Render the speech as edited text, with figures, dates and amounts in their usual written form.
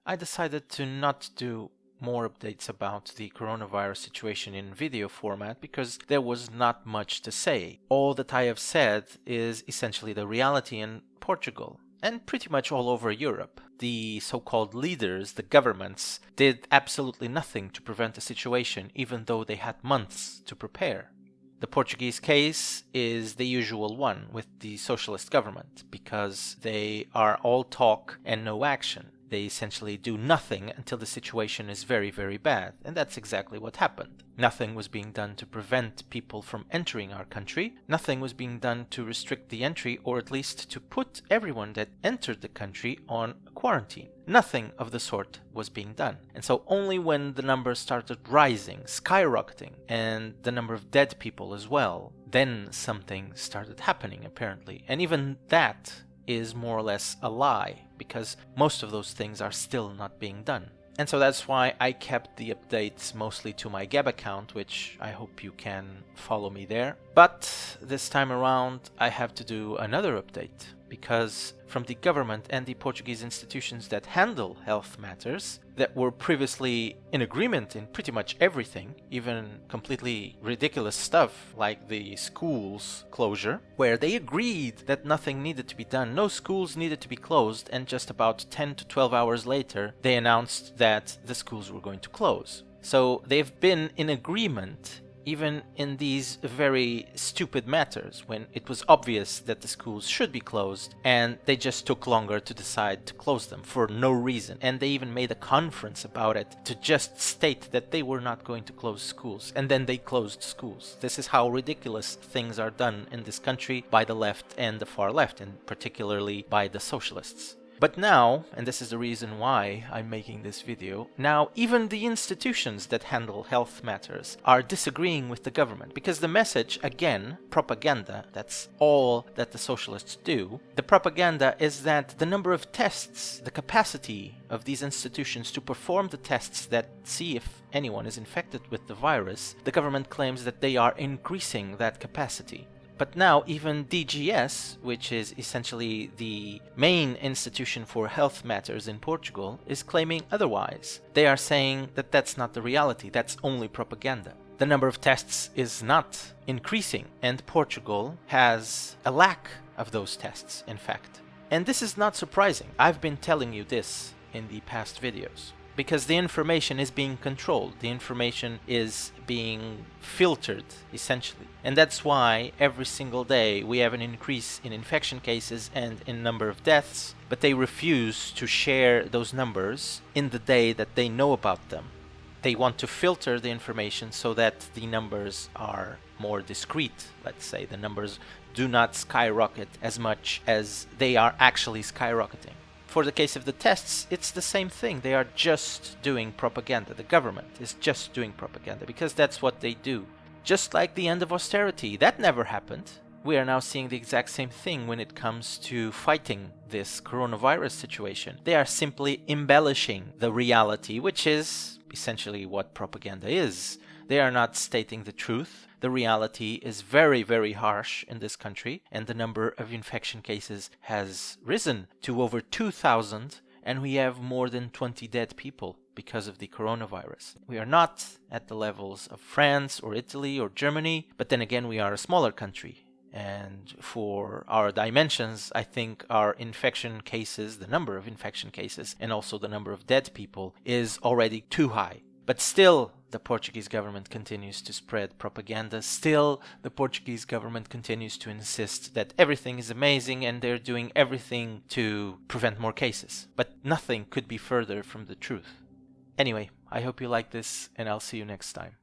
I decided to not do more updates about the coronavirus situation in video format because there was not much to say. All that I have said is essentially the reality in Portugal and pretty much all over Europe. The so-called leaders, the governments, did absolutely nothing to prevent the situation, even though they had months to prepare. The Portuguese case is the usual one with the socialist government because they are all talk and no action. They essentially do nothing until the situation is very, very bad. And that's exactly what happened. Nothing was being done to prevent people from entering our country. Nothing was being done to restrict the entry, or at least to put everyone that entered the country on quarantine. Nothing of the sort was being done. And so only when the numbers started rising, skyrocketing, and the number of dead people as well, then something started happening apparently. And even that is more or less a lie, because most of those things are still not being done. And so that's why I kept the updates mostly to my Gab account, which I hope you can follow me there. But this time around I have to do another update, because from the government and the Portuguese institutions that handle health matters, that were previously in agreement in pretty much everything, even completely ridiculous stuff like the schools closure, where they agreed that nothing needed to be done, no schools needed to be closed, and just about 10 to 12 hours later they announced that the schools were going to close. So they've been in agreement even in these very stupid matters, when it was obvious that the schools should be closed, and they just took longer to decide to close them for no reason. And they even made a conference about it to just state that they were not going to close schools, and then they closed schools. This is how ridiculous things are done in this country by the left and the far left, and particularly by the socialists. But now, and this is the reason why I'm making this video, now even the institutions that handle health matters are disagreeing with the government, because the message, again, propaganda, that's all that the socialists do. The propaganda is that the number of tests, the capacity of these institutions to perform the tests that see if anyone is infected with the virus, the government claims that they are increasing that capacity. But now even DGS, which is essentially the main institution for health matters in Portugal, is claiming otherwise. They are saying that that's not the reality, that's only propaganda. The number of tests is not increasing, and Portugal has a lack of those tests, in fact. And this is not surprising. I've been telling you this in the past videos. Because the information is being controlled, the information is being filtered, essentially. And that's why every single day we have an increase in infection cases and in number of deaths, but they refuse to share those numbers in the day that they know about them. They want to filter the information so that the numbers are more discreet, let's say. The numbers do not skyrocket as much as they are actually skyrocketing. For the case of the tests, it's the same thing. They are just doing propaganda. The government is just doing propaganda because that's what they do. Just like the end of austerity, that never happened. We are now seeing the exact same thing when it comes to fighting this coronavirus situation. They are simply embellishing the reality, which is essentially what propaganda is. They are not stating the truth. The reality is very, very harsh in this country, and the number of infection cases has risen to over 2,000, and we have more than 20 dead people because of the coronavirus. We are not at the levels of France or Italy or Germany, but then again we are a smaller country. And for our dimensions, I think our infection cases, the number of infection cases, and also the number of dead people is already too high. But still, the Portuguese government continues to spread propaganda. Still, the Portuguese government continues to insist that everything is amazing and they're doing everything to prevent more cases. But nothing could be further from the truth. Anyway, I hope you like this, and I'll see you next time.